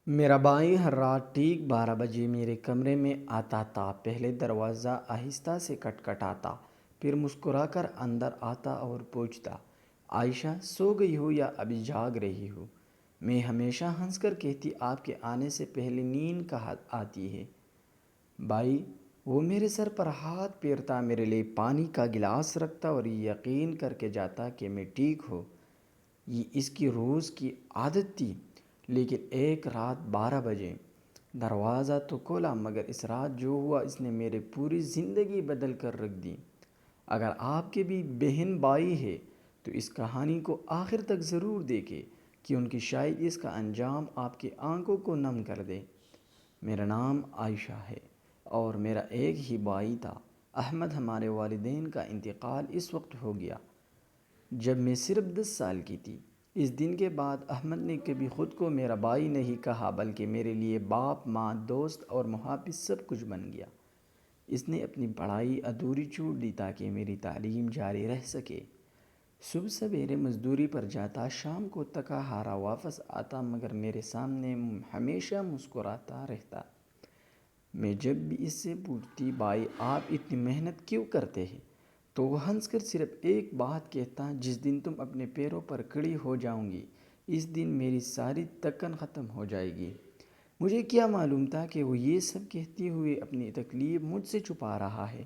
میرا بھائی ہر رات ٹھیک 12 بجے میرے کمرے میں آتا تھا۔ پہلے دروازہ آہستہ سے کھٹکھٹاتا، پھر مسکرا کر اندر آتا اور پوچھتا، عائشہ سو گئی ہو یا ابھی جاگ رہی ہو؟ میں ہمیشہ ہنس کر کہتی، آپ کے آنے سے پہلے نیند کہاں آتی ہے بھائی۔ وہ میرے سر پر ہاتھ پھیرتا، میرے لیے پانی کا گلاس رکھتا اور یقین کر کے جاتا کہ میں ٹھیک ہوں۔ یہ اس کی روز کی عادت تھی۔ لیکن ایک رات 12 بجے دروازہ تو کھولا، مگر اس رات جو ہوا اس نے میری پوری زندگی بدل کر رکھ دی۔ اگر آپ کے بھی بہن بھائی ہے تو اس کہانی کو آخر تک ضرور دیکھیں کہ ان کی شاید اس کا انجام آپ کی آنکھوں کو نم کر دے۔ میرا نام عائشہ ہے اور میرا ایک ہی بھائی تھا احمد۔ ہمارے والدین کا انتقال اس وقت ہو گیا جب میں صرف 10 سال کی تھی۔ اس دن کے بعد احمد نے کبھی خود کو میرا بھائی نہیں کہا، بلکہ میرے لیے باپ، ماں، دوست اور محافظ سب کچھ بن گیا۔ اس نے اپنی پڑھائی ادھوری چھوڑ دی تاکہ میری تعلیم جاری رہ سکے۔ صبح سویرے مزدوری پر جاتا، شام کو تھکا ہارا واپس آتا، مگر میرے سامنے ہمیشہ مسکراتا رہتا۔ میں جب بھی اس سے پوچھتی، بھائی آپ اتنی محنت کیوں کرتے ہیں، تو وہ ہنس کر صرف ایک بات کہتا، جس دن تم اپنے پیروں پر کھڑی ہو جاؤ گی اس دن میری ساری تھکن ختم ہو جائے گی۔ مجھے کیا معلوم تھا کہ وہ یہ سب کہتے ہوئے اپنی تکلیف مجھ سے چھپا رہا ہے۔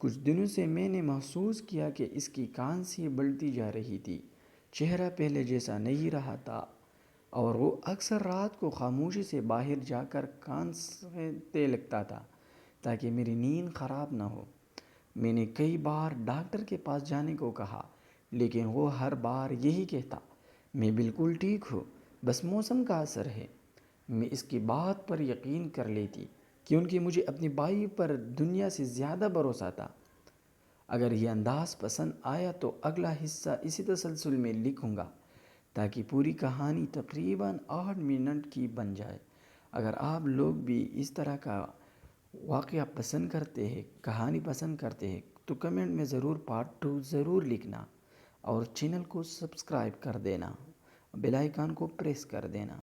کچھ دنوں سے میں نے محسوس کیا کہ اس کی کھانسی بڑھتی جا رہی تھی، چہرہ پہلے جیسا نہیں رہا تھا، اور وہ اکثر رات کو خاموشی سے باہر جا کر کھانسنے لگتا تھا تاکہ میری نیند خراب نہ ہو۔ میں نے کئی بار ڈاکٹر کے پاس جانے کو کہا، لیکن وہ ہر بار یہی کہتا، میں بالکل ٹھیک ہوں، بس موسم کا اثر ہے۔ میں اس کی بات پر یقین کر لیتی کیونکہ مجھے اپنے بھائی پر دنیا سے زیادہ بھروسہ تھا۔ اگر یہ انداز پسند آیا تو اگلا حصہ اسی تسلسل میں لکھوں گا تاکہ پوری کہانی تقریباً 8 منٹ کی بن جائے۔ اگر آپ لوگ بھی اس طرح کا واقعہ پسند کرتے ہیں، کہانی پسند کرتے ہیں، تو کمنٹ میں ضرور پارٹ 2 ضرور لکھنا، اور چینل کو سبسکرائب کر دینا، بیل آئیکن کو پریس کر دینا۔